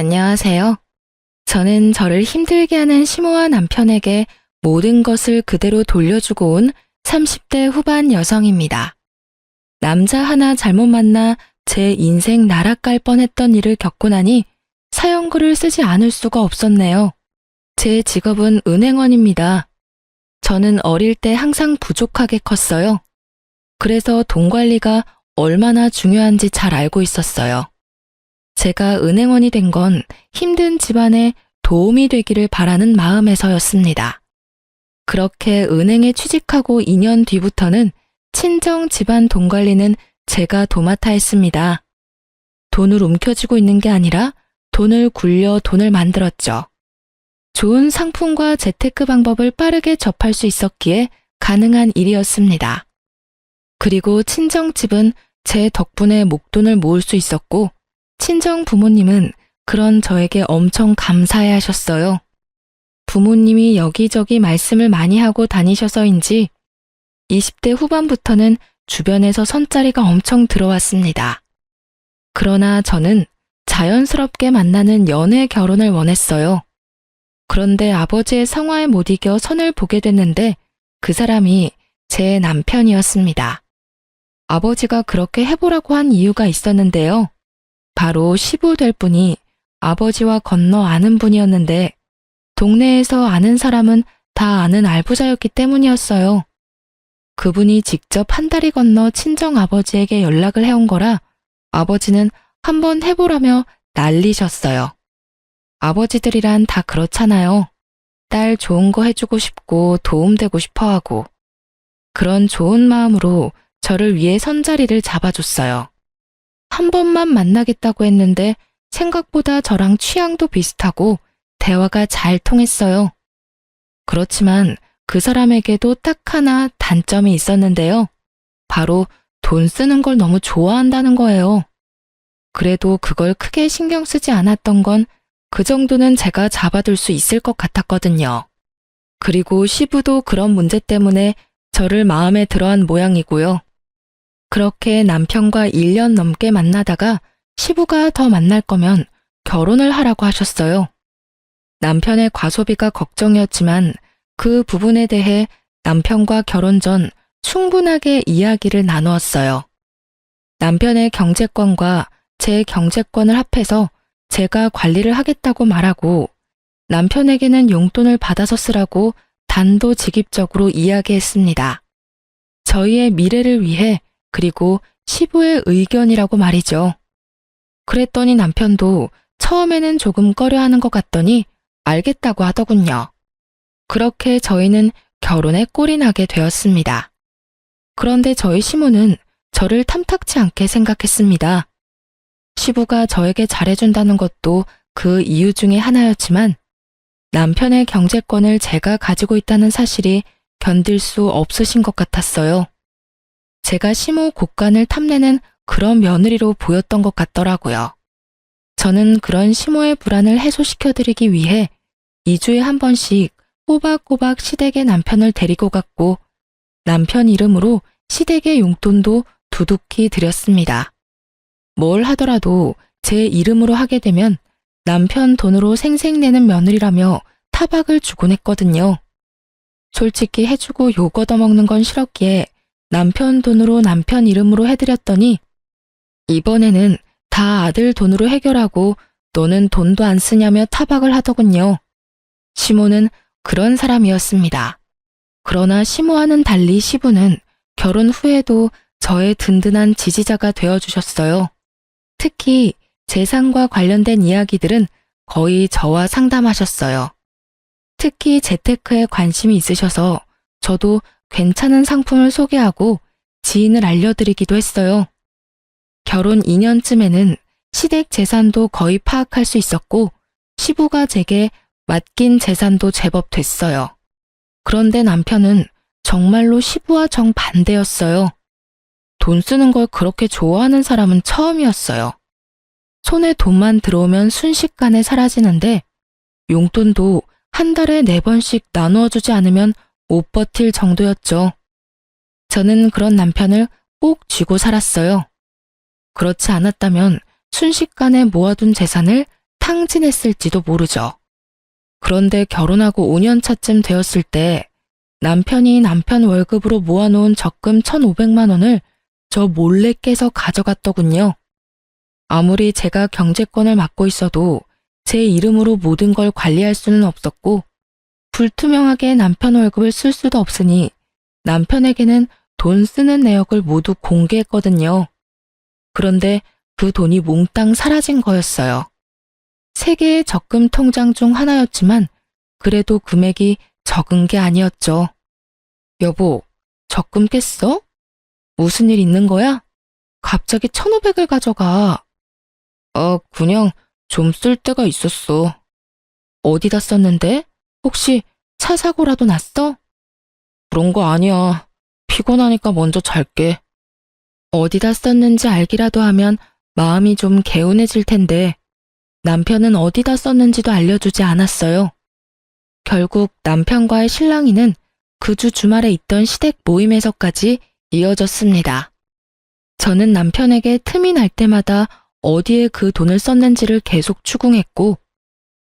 안녕하세요. 저는 저를 힘들게 하는 시모와 남편에게 모든 것을 그대로 돌려주고 온 30대 후반 여성입니다. 남자 하나 잘못 만나 제 인생 날아갈 뻔했던 일을 겪고 나니 사연글을 쓰지 않을 수가 없었네요. 제 직업은 은행원입니다. 저는 어릴 때 항상 부족하게 컸어요. 그래서 돈 관리가 얼마나 중요한지 잘 알고 있었어요. 제가 은행원이 된 건 힘든 집안에 도움이 되기를 바라는 마음에서였습니다. 그렇게 은행에 취직하고 2년 뒤부터는 친정 집안 돈 관리는 제가 도맡아 했습니다. 돈을 움켜쥐고 있는 게 아니라 돈을 굴려 돈을 만들었죠. 좋은 상품과 재테크 방법을 빠르게 접할 수 있었기에 가능한 일이었습니다. 그리고 친정집은 제 덕분에 목돈을 모을 수 있었고 친정 부모님은 그런 저에게 엄청 감사해 하셨어요. 부모님이 여기저기 말씀을 많이 하고 다니셔서인지 20대 후반부터는 주변에서 선자리가 엄청 들어왔습니다. 그러나 저는 자연스럽게 만나는 연애 결혼을 원했어요. 그런데 아버지의 성화에 못 이겨 선을 보게 됐는데 그 사람이 제 남편이었습니다. 아버지가 그렇게 해보라고 한 이유가 있었는데요. 바로 시부 될 분이 아버지와 건너 아는 분이었는데 동네에서 아는 사람은 다 아는 알부자였기 때문이었어요. 그분이 직접 한 다리 건너 친정 아버지에게 연락을 해온 거라 아버지는 한번 해보라며 난리셨어요. 아버지들이란 다 그렇잖아요. 딸 좋은 거 해주고 싶고 도움되고 싶어 하고. 그런 좋은 마음으로 저를 위해 선자리를 잡아줬어요. 한 번만 만나겠다고 했는데 생각보다 저랑 취향도 비슷하고 대화가 잘 통했어요. 그렇지만 그 사람에게도 딱 하나 단점이 있었는데요. 바로 돈 쓰는 걸 너무 좋아한다는 거예요. 그래도 그걸 크게 신경 쓰지 않았던 건 그 정도는 제가 잡아둘 수 있을 것 같았거든요. 그리고 시부도 그런 문제 때문에 저를 마음에 들어한 모양이고요. 그렇게 남편과 1년 넘게 만나다가 시부가 더 만날 거면 결혼을 하라고 하셨어요. 남편의 과소비가 걱정이었지만 그 부분에 대해 남편과 결혼 전 충분하게 이야기를 나누었어요. 남편의 경제권과 제 경제권을 합해서 제가 관리를 하겠다고 말하고 남편에게는 용돈을 받아서 쓰라고 단도직입적으로 이야기했습니다. 저희의 미래를 위해 그리고 시부의 의견이라고 말이죠. 그랬더니 남편도 처음에는 조금 꺼려하는 것 같더니 알겠다고 하더군요. 그렇게 저희는 결혼에 꼴이 나게 되었습니다. 그런데 저희 시모는 저를 탐탁치 않게 생각했습니다. 시부가 저에게 잘해준다는 것도 그 이유 중에 하나였지만 남편의 경제권을 제가 가지고 있다는 사실이 견딜 수 없으신 것 같았어요. 제가 시모 곳간을 탐내는 그런 며느리로 보였던 것 같더라고요. 저는 그런 시모의 불안을 해소시켜드리기 위해 2주에 한 번씩 꼬박꼬박 시댁에 남편을 데리고 갔고 남편 이름으로 시댁의 용돈도 두둑히 드렸습니다. 뭘 하더라도 제 이름으로 하게 되면 남편 돈으로 생색내는 며느리라며 타박을 주곤 했거든요. 솔직히 해주고 욕 얻어먹는 건 싫었기에 남편 돈으로 남편 이름으로 해드렸더니 이번에는 다 아들 돈으로 해결하고 너는 돈도 안 쓰냐며 타박을 하더군요. 시모는 그런 사람이었습니다. 그러나 시모와는 달리 시부는 결혼 후에도 저의 든든한 지지자가 되어주셨어요. 특히 재산과 관련된 이야기들은 거의 저와 상담하셨어요. 특히 재테크에 관심이 있으셔서 저도 괜찮은 상품을 소개하고 지인을 알려드리기도 했어요. 결혼 2년쯤에는 시댁 재산도 거의 파악할 수 있었고 시부가 제게 맡긴 재산도 제법 됐어요. 그런데 남편은 정말로 시부와 정반대였어요. 돈 쓰는 걸 그렇게 좋아하는 사람은 처음이었어요. 손에 돈만 들어오면 순식간에 사라지는데 용돈도 한 달에 4번씩 나누어 주지 않으면 못 버틸 정도였죠. 저는 그런 남편을 꼭 쥐고 살았어요. 그렇지 않았다면 순식간에 모아둔 재산을 탕진했을지도 모르죠. 그런데 결혼하고 5년 차쯤 되었을 때 남편이 남편 월급으로 모아놓은 적금 1,500만 원을 저 몰래 깨서 가져갔더군요. 아무리 제가 경제권을 맡고 있어도 제 이름으로 모든 걸 관리할 수는 없었고 불투명하게 남편 월급을 쓸 수도 없으니 남편에게는 돈 쓰는 내역을 모두 공개했거든요. 그런데 그 돈이 몽땅 사라진 거였어요. 3개의 적금 통장 중 하나였지만 그래도 금액이 적은 게 아니었죠. 여보, 적금 깼어? 무슨 일 있는 거야? 갑자기 1,500을 가져가. 그냥 좀 쓸 때가 있었어. 어디다 썼는데? 혹시 차 사고라도 났어? 그런 거 아니야. 피곤하니까 먼저 잘게. 어디다 썼는지 알기라도 하면 마음이 좀 개운해질 텐데 남편은 어디다 썼는지도 알려주지 않았어요. 결국 남편과의 실랑이는 그 주 주말에 있던 시댁 모임에서까지 이어졌습니다. 저는 남편에게 틈이 날 때마다 어디에 그 돈을 썼는지를 계속 추궁했고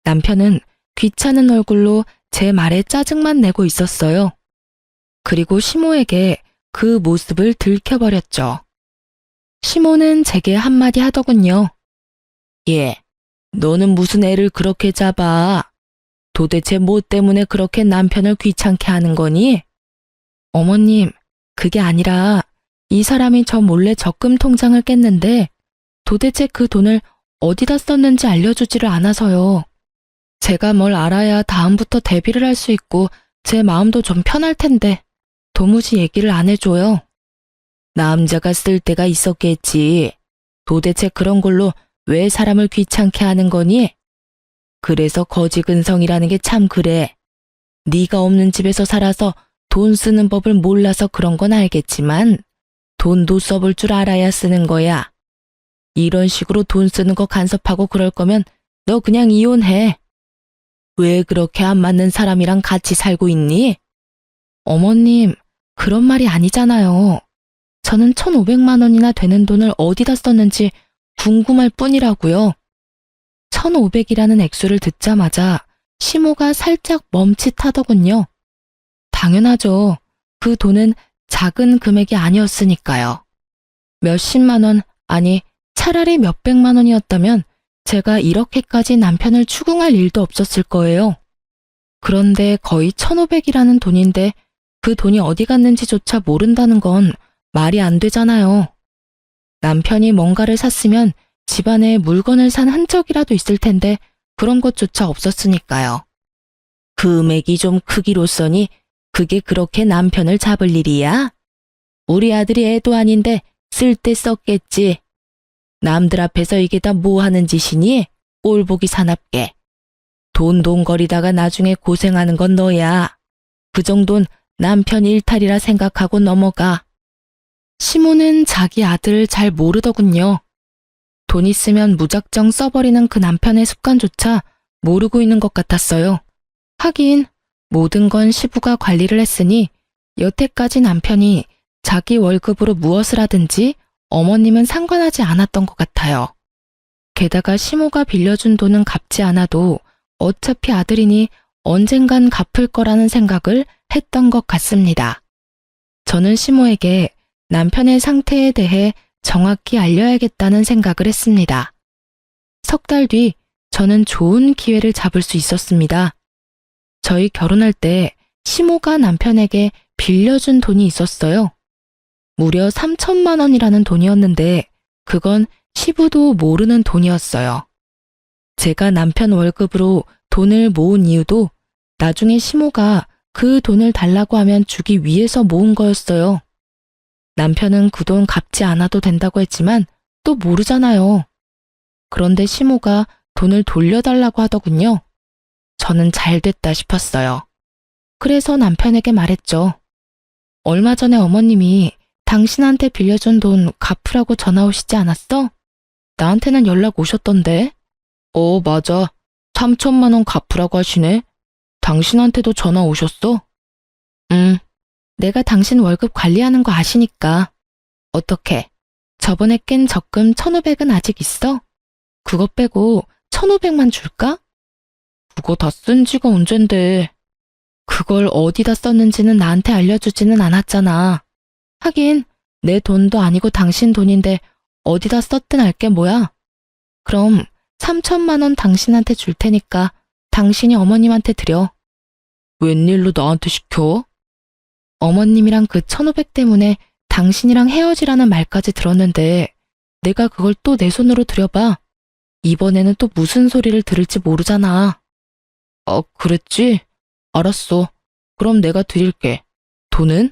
남편은 귀찮은 얼굴로 제 말에 짜증만 내고 있었어요. 그리고 시모에게 그 모습을 들켜버렸죠. 시모는 제게 한마디 하더군요. 얘, 너는 무슨 애를 그렇게 잡아? 도대체 뭐 때문에 그렇게 남편을 귀찮게 하는 거니? 어머님, 그게 아니라 이 사람이 저 몰래 적금 통장을 깼는데 도대체 그 돈을 어디다 썼는지 알려주지를 않아서요. 제가 뭘 알아야 다음부터 대비를 할 수 있고 제 마음도 좀 편할 텐데 도무지 얘기를 안 해줘요. 남자가 쓸 때가 있었겠지. 도대체 그런 걸로 왜 사람을 귀찮게 하는 거니? 그래서 거지근성이라는 게 참 그래. 네가 없는 집에서 살아서 돈 쓰는 법을 몰라서 그런 건 알겠지만 돈도 써볼 줄 알아야 쓰는 거야. 이런 식으로 돈 쓰는 거 간섭하고 그럴 거면 너 그냥 이혼해. 왜 그렇게 안 맞는 사람이랑 같이 살고 있니? 어머님, 그런 말이 아니잖아요. 저는 1,500만 원이나 되는 돈을 어디다 썼는지 궁금할 뿐이라고요. 1,500이라는 액수를 듣자마자 시모가 살짝 멈칫하더군요. 당연하죠. 그 돈은 작은 금액이 아니었으니까요. 몇십만 원, 아니 차라리 몇백만 원이었다면 제가 이렇게까지 남편을 추궁할 일도 없었을 거예요. 그런데 거의 1,500이라는 돈인데 그 돈이 어디 갔는지조차 모른다는 건 말이 안 되잖아요. 남편이 뭔가를 샀으면 집안에 물건을 산 흔적이라도 있을 텐데 그런 것조차 없었으니까요. 금액이 좀 크기로써니 그게 그렇게 남편을 잡을 일이야? 우리 아들이 애도 아닌데 쓸 때 썼겠지. 남들 앞에서 이게 다 뭐 하는 짓이니? 꼴보기 사납게. 돈돈거리다가 나중에 고생하는 건 너야. 그 정도는 남편 일탈이라 생각하고 넘어가. 시모는 자기 아들을 잘 모르더군요. 돈 있으면 무작정 써버리는 그 남편의 습관조차 모르고 있는 것 같았어요. 하긴 모든 건 시부가 관리를 했으니 여태까지 남편이 자기 월급으로 무엇을 하든지 어머님은 상관하지 않았던 것 같아요. 게다가 시모가 빌려준 돈은 갚지 않아도 어차피 아들이니 언젠간 갚을 거라는 생각을 했던 것 같습니다. 저는 시모에게 남편의 상태에 대해 정확히 알려야겠다는 생각을 했습니다. 3달 뒤 저는 좋은 기회를 잡을 수 있었습니다. 저희 결혼할 때 시모가 남편에게 빌려준 돈이 있었어요. 무려 3천만 원이라는 돈이었는데 그건 시부도 모르는 돈이었어요. 제가 남편 월급으로 돈을 모은 이유도 나중에 시모가 그 돈을 달라고 하면 주기 위해서 모은 거였어요. 남편은 그 돈 갚지 않아도 된다고 했지만 또 모르잖아요. 그런데 시모가 돈을 돌려달라고 하더군요. 저는 잘 됐다 싶었어요. 그래서 남편에게 말했죠. 얼마 전에 어머님이 당신한테 빌려준 돈 갚으라고 전화 오시지 않았어? 나한테는 연락 오셨던데. 맞아. 3천만 원 갚으라고 하시네. 당신한테도 전화 오셨어? 내가 당신 월급 관리하는 거 아시니까. 어떻게? 저번에 깬 적금 1,500은 아직 있어? 그것 빼고 1,500만 줄까? 그거 다 쓴 지가 언젠데. 그걸 어디다 썼는지는 나한테 알려주지는 않았잖아. 하긴 내 돈도 아니고 당신 돈인데 어디다 썼든 알게 뭐야. 그럼 3천만 원 당신한테 줄 테니까 당신이 어머님한테 드려. 웬일로 나한테 시켜? 어머님이랑 그 1,500 때문에 당신이랑 헤어지라는 말까지 들었는데 내가 그걸 또 내 손으로 들여봐. 이번에는 또 무슨 소리를 들을지 모르잖아. 그랬지? 알았어. 그럼 내가 드릴게. 돈은?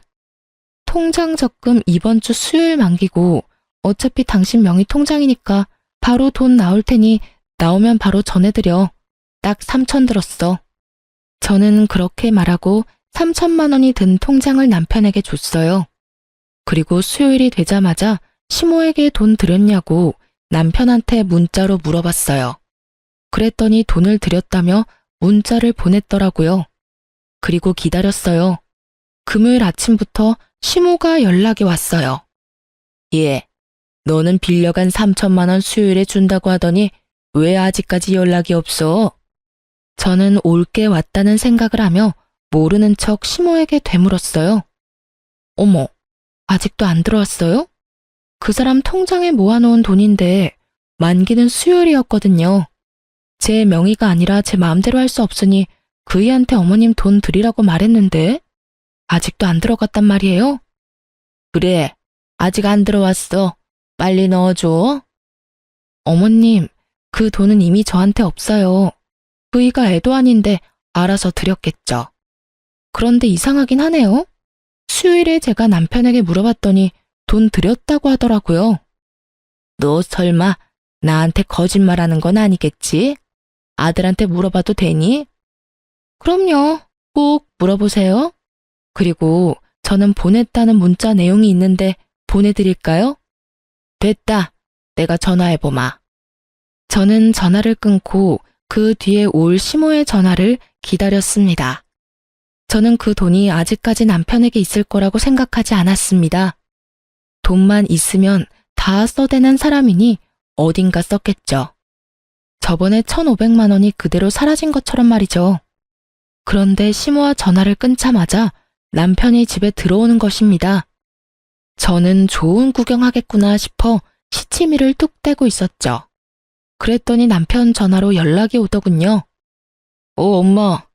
통장 적금 이번 주 수요일 만기고 어차피 당신 명의 통장이니까 바로 돈 나올 테니 나오면 바로 전해드려. 딱 3천 들었어. 저는 그렇게 말하고 3천만 원이 든 통장을 남편에게 줬어요. 그리고 수요일이 되자마자 시모에게 돈 드렸냐고 남편한테 문자로 물어봤어요. 그랬더니 돈을 드렸다며 문자를 보냈더라고요. 그리고 기다렸어요. 금요일 아침부터 시모가 연락이 왔어요. 예, 너는 빌려간 3천만 원 수요일에 준다고 하더니 왜 아직까지 연락이 없어? 저는 올게 왔다는 생각을 하며 모르는 척 시모에게 되물었어요. 어머, 아직도 안 들어왔어요? 그 사람 통장에 모아놓은 돈인데 만기는 수요일이었거든요. 제 명의가 아니라 제 마음대로 할 수 없으니 그이한테 어머님 돈 드리라고 말했는데 아직도 안 들어갔단 말이에요? 그래, 아직 안 들어왔어. 빨리 넣어줘. 어머님, 그 돈은 이미 저한테 없어요. 그이가 애도 아닌데 알아서 드렸겠죠. 그런데 이상하긴 하네요. 수요일에 제가 남편에게 물어봤더니 돈 드렸다고 하더라고요. 너 설마 나한테 거짓말하는 건 아니겠지? 아들한테 물어봐도 되니? 그럼요. 꼭 물어보세요. 그리고 저는 보냈다는 문자 내용이 있는데 보내드릴까요? 됐다. 내가 전화해보마. 저는 전화를 끊고 그 뒤에 올 시모의 전화를 기다렸습니다. 저는 그 돈이 아직까지 남편에게 있을 거라고 생각하지 않았습니다. 돈만 있으면 다 써대는 사람이니 어딘가 썼겠죠. 저번에 1,500만 원이 그대로 사라진 것처럼 말이죠. 그런데 시모와 전화를 끊자마자 남편이 집에 들어오는 것입니다. 저는 좋은 구경하겠구나 싶어 시치미를 뚝 떼고 있었죠. 그랬더니 남편 전화로 연락이 오더군요. 엄마.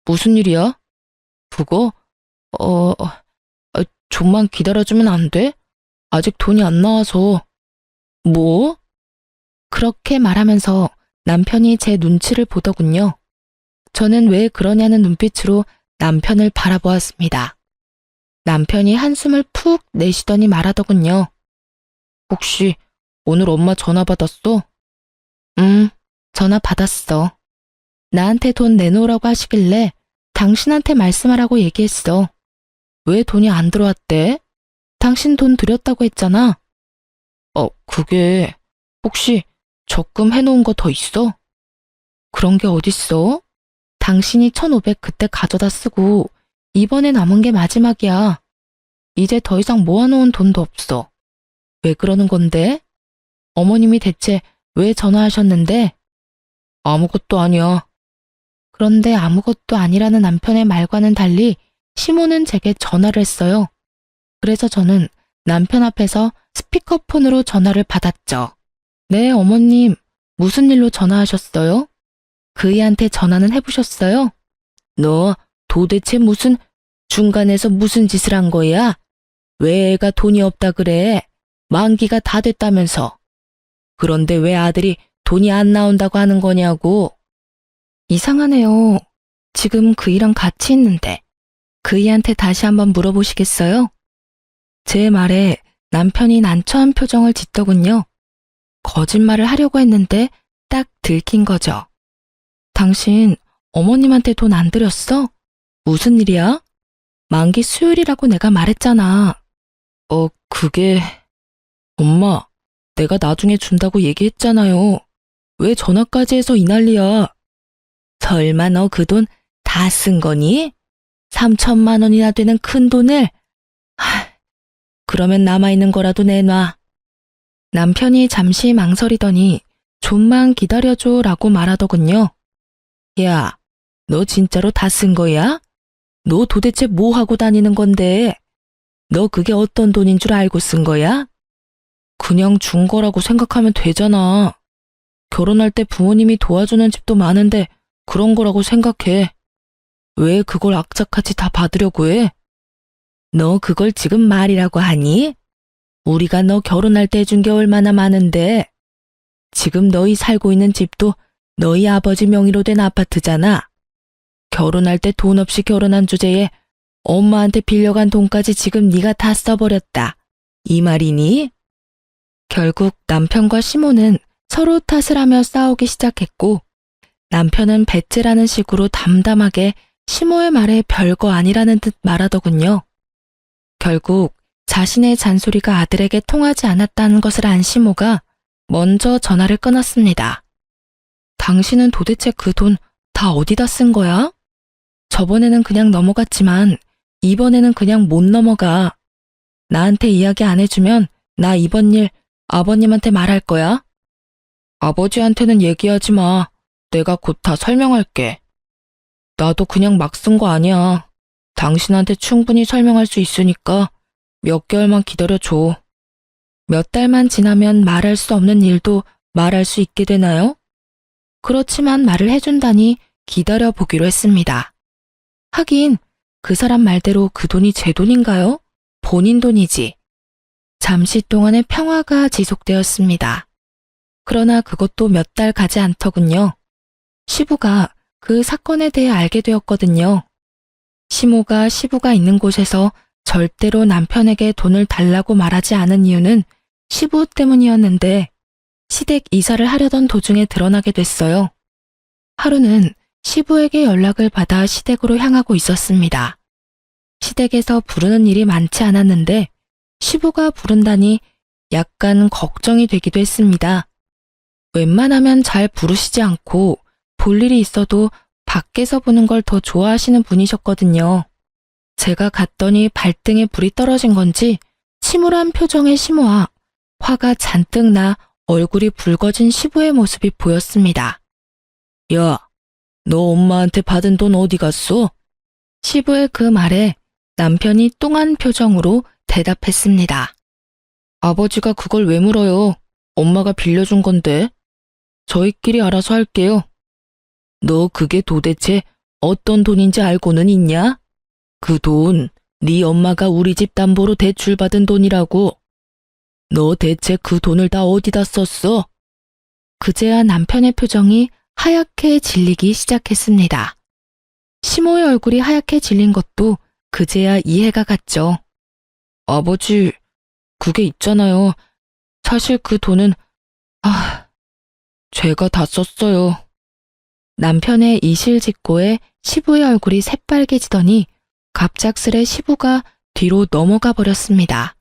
무슨 일이야? 그거? 좀만 기다려주면 안 돼? 아직 돈이 안 나와서. 뭐? 그렇게 말하면서 남편이 제 눈치를 보더군요. 저는 왜 그러냐는 눈빛으로 남편을 바라보았습니다. 남편이 한숨을 푹 내쉬더니 말하더군요. 혹시 오늘 엄마 전화 받았어? 전화 받았어. 나한테 돈 내놓으라고 하시길래 당신한테 말씀하라고 얘기했어. 왜 돈이 안 들어왔대? 당신 돈 드렸다고 했잖아. 그게 혹시 적금 해놓은 거 더 있어? 그런 게 어딨어? 당신이 1,500 그때 가져다 쓰고 이번에 남은 게 마지막이야. 이제 더 이상 모아놓은 돈도 없어. 왜 그러는 건데? 어머님이 대체 왜 전화하셨는데? 아무것도 아니야. 그런데 아무것도 아니라는 남편의 말과는 달리 시모는 제게 전화를 했어요. 그래서 저는 남편 앞에서 스피커폰으로 전화를 받았죠. 네, 어머님. 무슨 일로 전화하셨어요? 그이한테 전화는 해보셨어요? 너 도대체 중간에서 무슨 짓을 한 거야? 왜 애가 돈이 없다 그래? 만기가 다 됐다면서. 그런데 왜 아들이 돈이 안 나온다고 하는 거냐고. 이상하네요. 지금 그이랑 같이 있는데. 그이한테 다시 한번 물어보시겠어요? 제 말에 남편이 난처한 표정을 짓더군요. 거짓말을 하려고 했는데 딱 들킨 거죠. 당신 어머님한테 돈 안 드렸어? 무슨 일이야? 만기 수요일이라고 내가 말했잖아. 그게... 엄마, 내가 나중에 준다고 얘기했잖아요. 왜 전화까지 해서 이 난리야? 설마 너 그 돈 다 쓴 거니? 3천만 원이나 되는 큰 돈을? 그러면 남아있는 거라도 내놔. 남편이 잠시 망설이더니 좀만 기다려줘 라고 말하더군요. 야, 너 진짜로 다 쓴 거야? 너 도대체 뭐 하고 다니는 건데? 너 그게 어떤 돈인 줄 알고 쓴 거야? 그냥 준 거라고 생각하면 되잖아. 결혼할 때 부모님이 도와주는 집도 많은데 그런 거라고 생각해. 왜 그걸 악착같이 다 받으려고 해? 너 그걸 지금 말이라고 하니? 우리가 너 결혼할 때 해준 게 얼마나 많은데. 지금 너희 살고 있는 집도 너희 아버지 명의로 된 아파트잖아. 결혼할 때 돈 없이 결혼한 주제에 엄마한테 빌려간 돈까지 지금 네가 다 써버렸다. 이 말이니? 결국 남편과 시모는 서로 탓을 하며 싸우기 시작했고, 남편은 배째라는 식으로 담담하게 시모의 말에 별거 아니라는 듯 말하더군요. 결국 자신의 잔소리가 아들에게 통하지 않았다는 것을 안 시모가 먼저 전화를 끊었습니다. 당신은 도대체 그 돈 다 어디다 쓴 거야? 저번에는 그냥 넘어갔지만 이번에는 그냥 못 넘어가. 나한테 이야기 안 해주면 나 이번 일 아버님한테 말할 거야. 아버지한테는 얘기하지 마. 내가 곧 다 설명할게. 나도 그냥 막 쓴 거 아니야. 당신한테 충분히 설명할 수 있으니까 몇 개월만 기다려줘. 몇 달만 지나면 말할 수 없는 일도 말할 수 있게 되나요? 그렇지만 말을 해준다니 기다려보기로 했습니다. 하긴 그 사람 말대로 그 돈이 제 돈인가요? 본인 돈이지. 잠시 동안의 평화가 지속되었습니다. 그러나 그것도 몇 달 가지 않더군요. 시부가 그 사건에 대해 알게 되었거든요. 시모가 시부가 있는 곳에서 절대로 남편에게 돈을 달라고 말하지 않은 이유는 시부 때문이었는데 시댁 이사를 하려던 도중에 드러나게 됐어요. 하루는 시부에게 연락을 받아 시댁으로 향하고 있었습니다. 시댁에서 부르는 일이 많지 않았는데 시부가 부른다니 약간 걱정이 되기도 했습니다. 웬만하면 잘 부르시지 않고 볼 일이 있어도 밖에서 보는 걸 더 좋아하시는 분이셨거든요. 제가 갔더니 발등에 불이 떨어진 건지 침울한 표정의 시모와 화가 잔뜩 나 얼굴이 붉어진 시부의 모습이 보였습니다. 야, 너 엄마한테 받은 돈 어디 갔어? 시부의 그 말에 남편이 뚱한 표정으로 대답했습니다. 아버지가 그걸 왜 물어요? 엄마가 빌려준 건데. 저희끼리 알아서 할게요. 너 그게 도대체 어떤 돈인지 알고는 있냐? 그 돈, 네 엄마가 우리 집 담보로 대출받은 돈이라고. 너 대체 그 돈을 다 어디다 썼어? 그제야 남편의 표정이 하얗게 질리기 시작했습니다. 시모의 얼굴이 하얗게 질린 것도 그제야 이해가 갔죠. 아버지, 그게 있잖아요. 사실 그 돈은, 제가 다 썼어요. 남편의 이실직고에 시부의 얼굴이 새빨개지더니 갑작스레 시부가 뒤로 넘어가 버렸습니다.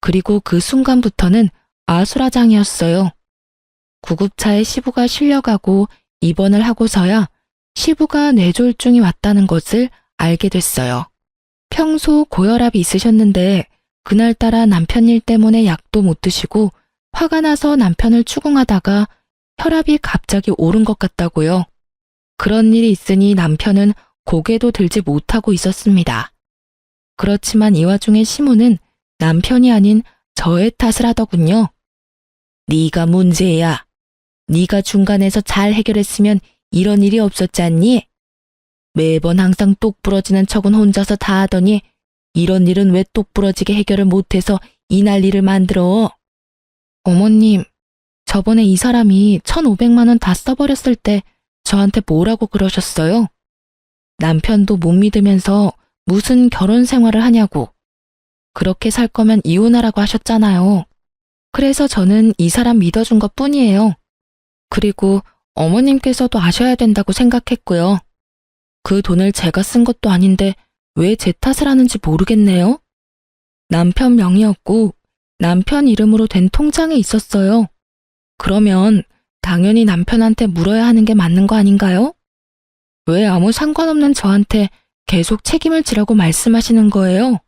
그리고 그 순간부터는 아수라장이었어요. 구급차에 시부가 실려가고 입원을 하고서야 시부가 뇌졸중이 왔다는 것을 알게 됐어요. 평소 고혈압이 있으셨는데 그날따라 남편 일 때문에 약도 못 드시고 화가 나서 남편을 추궁하다가 혈압이 갑자기 오른 것 같다고요. 그런 일이 있으니 남편은 고개도 들지 못하고 있었습니다. 그렇지만 이 와중에 시모는 남편이 아닌 저의 탓을 하더군요. 네가 문제야. 네가 중간에서 잘 해결했으면 이런 일이 없었잖니? 매번 항상 똑 부러지는 척은 혼자서 다 하더니 이런 일은 왜 똑 부러지게 해결을 못해서 이 난리를 만들어? 어머님, 저번에 이 사람이 1,500만 원 다 써버렸을 때 저한테 뭐라고 그러셨어요? 남편도 못 믿으면서 무슨 결혼 생활을 하냐고. 그렇게 살 거면 이혼하라고 하셨잖아요. 그래서 저는 이 사람 믿어준 것 뿐이에요. 그리고 어머님께서도 아셔야 된다고 생각했고요. 그 돈을 제가 쓴 것도 아닌데 왜 제 탓을 하는지 모르겠네요. 남편 명의였고 남편 이름으로 된 통장에 있었어요. 그러면 당연히 남편한테 물어야 하는 게 맞는 거 아닌가요? 왜 아무 상관없는 저한테 계속 책임을 지라고 말씀하시는 거예요?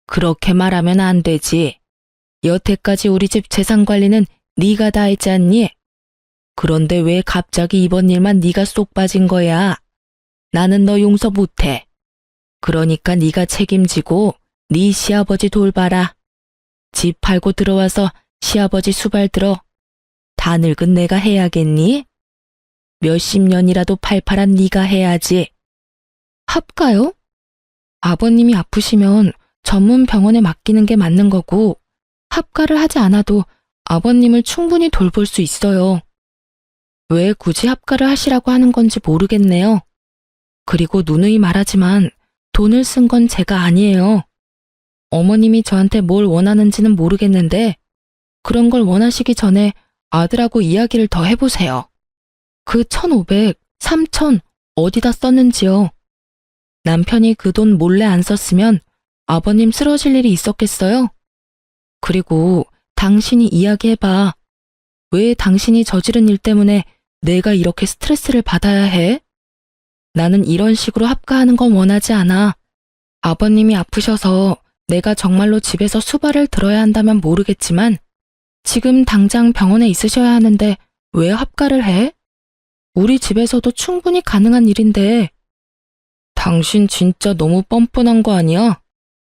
그렇게 말하면 안 되지. 여태까지 우리 집 재산 관리는 네가 다 했지 않니? 그런데 왜 갑자기 이번 일만 네가 쏙 빠진 거야? 나는 너 용서 못해. 그러니까 네가 책임지고 네 시아버지 돌봐라. 집 팔고 들어와서 시아버지 수발 들어. 다 늙은 내가 해야겠니? 몇십 년이라도 팔팔한 네가 해야지. 합가요? 아버님이 아프시면 전문 병원에 맡기는 게 맞는 거고 합가를 하지 않아도 아버님을 충분히 돌볼 수 있어요. 왜 굳이 합가를 하시라고 하는 건지 모르겠네요. 그리고 누누이 말하지만 돈을 쓴 건 제가 아니에요. 어머님이 저한테 뭘 원하는지는 모르겠는데 그런 걸 원하시기 전에 아들하고 이야기를 더 해보세요. 그 1,500, 3,000 어디다 썼는지요. 남편이 그 돈 몰래 안 썼으면 아버님 쓰러질 일이 있었겠어요? 그리고 당신이 이야기해봐. 왜 당신이 저지른 일 때문에 내가 이렇게 스트레스를 받아야 해? 나는 이런 식으로 합가하는 건 원하지 않아. 아버님이 아프셔서 내가 정말로 집에서 수발을 들어야 한다면 모르겠지만 지금 당장 병원에 있으셔야 하는데 왜 합가를 해? 우리 집에서도 충분히 가능한 일인데. 당신 진짜 너무 뻔뻔한 거 아니야?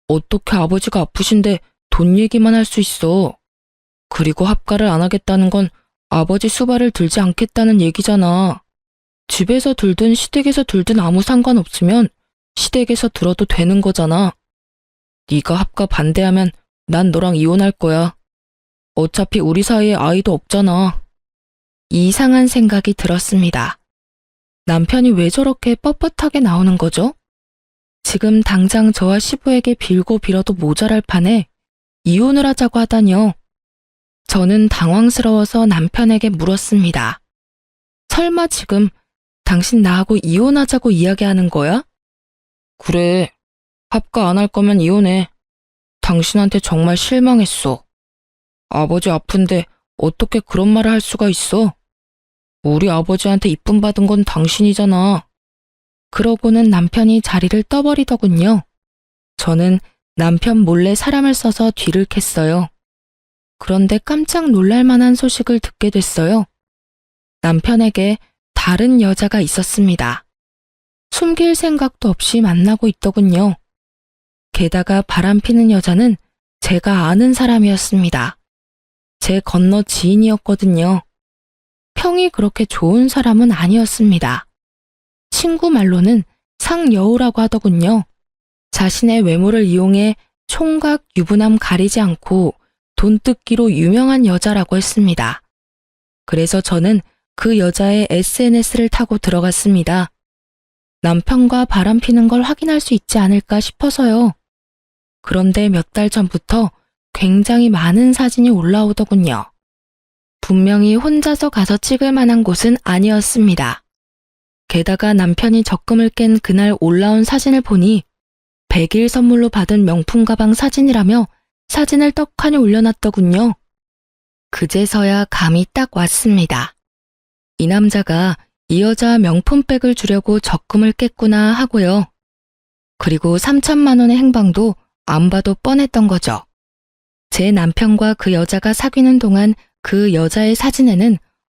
어떻게 아버지가 아프신데 돈 얘기만 할 수 있어. 그리고 합가를 안 하겠다는 건 아버지 수발을 들지 않겠다는 얘기잖아. 집에서 들든 시댁에서 들든 아무 상관없으면 시댁에서 들어도 되는 거잖아. 네가 합가 반대하면 난 너랑 이혼할 거야. 어차피 우리 사이에 아이도 없잖아. 이상한 생각이 들었습니다. 남편이 왜 저렇게 뻣뻣하게 나오는 거죠? 지금 당장 저와 시부에게 빌고 빌어도 모자랄 판에 이혼을 하자고 하다니요. 저는 당황스러워서 남편에게 물었습니다. 설마 지금 당신 나하고 이혼하자고 이야기하는 거야? 그래. 합가 안 할 거면 이혼해. 당신한테 정말 실망했어. 아버지 아픈데 어떻게 그런 말을 할 수가 있어? 우리 아버지한테 이쁨 받은 건 당신이잖아. 그러고는 남편이 자리를 떠버리더군요. 저는 남편 몰래 사람을 써서 뒤를 캤어요. 그런데 깜짝 놀랄 만한 소식을 듣게 됐어요. 남편에게 다른 여자가 있었습니다. 숨길 생각도 없이 만나고 있더군요. 게다가 바람피는 여자는 제가 아는 사람이었습니다. 제 건너 지인이었거든요. 평이 그렇게 좋은 사람은 아니었습니다. 친구 말로는 상여우라고 하더군요. 자신의 외모를 이용해 총각 유부남 가리지 않고 돈 뜯기로 유명한 여자라고 했습니다. 그래서 저는 그 여자의 SNS를 타고 들어갔습니다. 남편과 바람피는 걸 확인할 수 있지 않을까 싶어서요. 그런데 몇 달 전부터 굉장히 많은 사진이 올라오더군요. 분명히 혼자서 가서 찍을 만한 곳은 아니었습니다. 게다가 남편이 적금을 깬 그날 올라온 사진을 보니 100일 선물로 받은 명품 가방 사진이라며 사진을 떡하니 올려놨더군요. 그제서야 감이 딱 왔습니다. 이 남자가 이 여자 명품백을 주려고 적금을 깼구나 하고요. 그리고 3천만 원의 행방도 안 봐도 뻔했던 거죠. 제 남편과 그 여자가 사귀는 동안 그 여자의 사진에는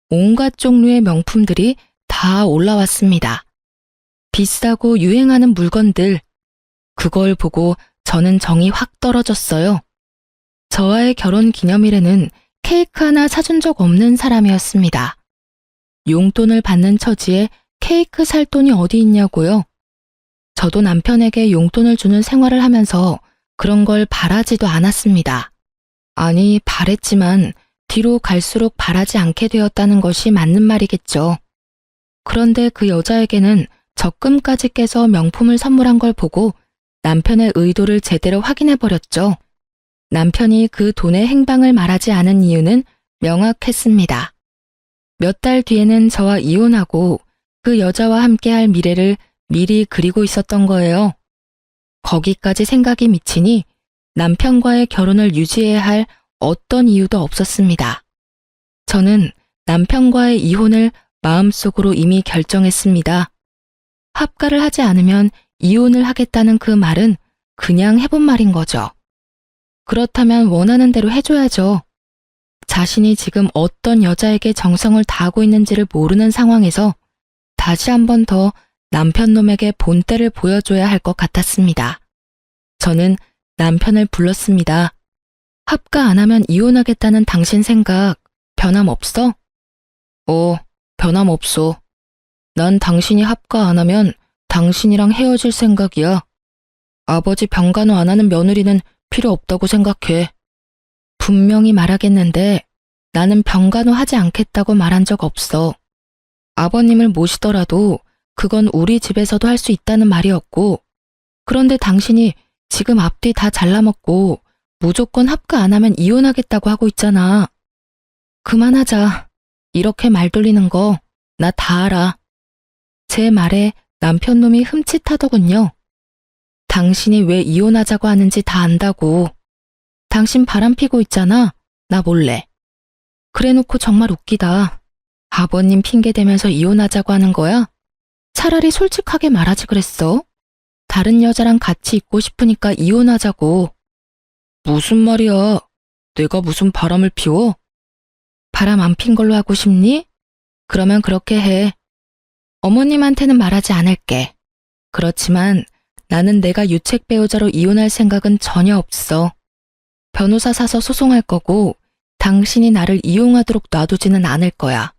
온갖 종류의 명품들이 다 올라왔습니다. 비싸고 유행하는 물건들. 그걸 보고 저는 정이 확 떨어졌어요. 저와의 결혼 기념일에는 케이크 하나 사준 적 없는 사람이었습니다. 용돈을 받는 처지에 케이크 살 돈이 어디 있냐고요. 저도 남편에게 용돈을 주는 생활을 하면서 그런 걸 바라지도 않았습니다. 아니, 바랬지만 뒤로 갈수록 바라지 않게 되었다는 것이 맞는 말이겠죠. 그런데 그 여자에게는 적금까지 깨서 명품을 선물한 걸 보고 남편의 의도를 제대로 확인해버렸죠. 남편이 그 돈의 행방을 말하지 않은 이유는 명확했습니다. 몇 달 뒤에는 저와 이혼하고 그 여자와 함께할 미래를 미리 그리고 있었던 거예요. 거기까지 생각이 미치니 남편과의 결혼을 유지해야 할 어떤 이유도 없었습니다. 저는 남편과의 이혼을 마음속으로 이미 결정했습니다. 합가를 하지 않으면 이혼을 하겠다는 그 말은 그냥 해본 말인 거죠. 그렇다면 원하는 대로 해줘야죠. 자신이 지금 어떤 여자에게 정성을 다하고 있는지를 모르는 상황에서 다시 한 번 더 남편 놈에게 본때를 보여줘야 할 것 같았습니다. 저는 남편을 불렀습니다. 합가 안 하면 이혼하겠다는 당신 생각 변함없어? 변함없어. 난 당신이 합가 안 하면 당신이랑 헤어질 생각이야. 아버지 병간호 안 하는 며느리는 필요 없다고 생각해. 분명히 말하겠는데 나는 병간호 하지 않겠다고 말한 적 없어. 아버님을 모시더라도 그건 우리 집에서도 할 수 있다는 말이었고, 그런데 당신이 지금 앞뒤 다 잘라먹고 무조건 합가 안 하면 이혼하겠다고 하고 있잖아. 그만하자. 이렇게 말 돌리는 거 나 다 알아. 제 말에 남편 놈이 흠칫하더군요. 당신이 왜 이혼하자고 하는지 다 안다고. 당신 바람 피고 있잖아. 나 몰래. 그래놓고 정말 웃기다. 아버님 핑계 대면서 이혼하자고 하는 거야? 차라리 솔직하게 말하지 그랬어. 다른 여자랑 같이 있고 싶으니까 이혼하자고. 무슨 말이야? 내가 무슨 바람을 피워? 바람 안 핀 걸로 하고 싶니? 그러면 그렇게 해. 어머님한테는 말하지 않을게. 그렇지만 나는 내가 유책 배우자로 이혼할 생각은 전혀 없어. 변호사 사서 소송할 거고 당신이 나를 이용하도록 놔두지는 않을 거야.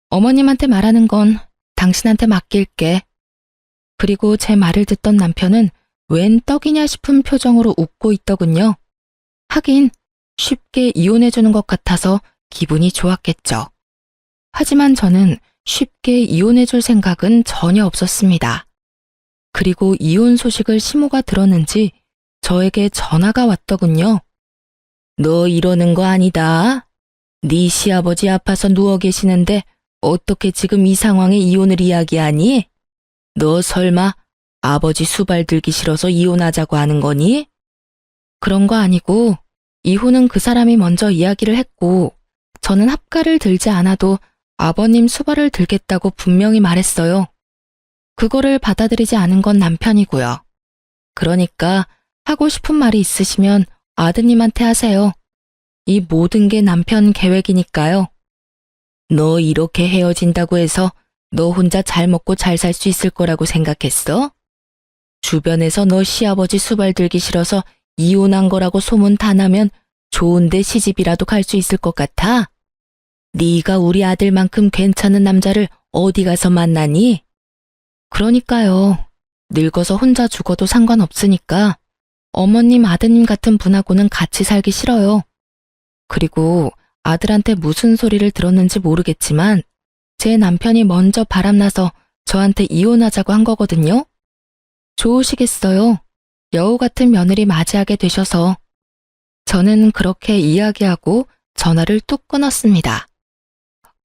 어머님한테 말하는 건 당신한테 맡길게. 그리고 제 말을 듣던 남편은 웬 떡이냐 싶은 표정으로 웃고 있더군요. 하긴 쉽게 이혼해주는 것 같아서 기분이 좋았겠죠. 하지만 저는 쉽게 이혼해줄 생각은 전혀 없었습니다. 그리고 이혼 소식을 시모가 들었는지 저에게 전화가 왔더군요. 너 이러는 거 아니다. 네 시아버지 아파서 누워 계시는데 어떻게 지금 이 상황에 이혼을 이야기하니? 너 설마 아버지 수발 들기 싫어서 이혼하자고 하는 거니? 그런 거 아니고 이혼은 그 사람이 먼저 이야기를 했고 저는 합가를 들지 않아도 아버님 수발을 들겠다고 분명히 말했어요. 그거를 받아들이지 않은 건 남편이고요. 그러니까 하고 싶은 말이 있으시면 아드님한테 하세요. 이 모든 게 남편 계획이니까요. 너 이렇게 헤어진다고 해서 너 혼자 잘 먹고 잘 살 수 있을 거라고 생각했어? 주변에서 너 시아버지 수발 들기 싫어서 이혼한 거라고 소문 다 나면 좋은데 시집이라도 갈 수 있을 것 같아? 네가 우리 아들만큼 괜찮은 남자를 어디 가서 만나니? 그러니까요. 늙어서 혼자 죽어도 상관없으니까 어머님 아드님 같은 분하고는 같이 살기 싫어요. 그리고 아들한테 무슨 소리를 들었는지 모르겠지만 제 남편이 먼저 바람나서 저한테 이혼하자고 한 거거든요. 좋으시겠어요. 여우 같은 며느리 맞이하게 되셔서. 저는 그렇게 이야기하고 전화를 뚝 끊었습니다.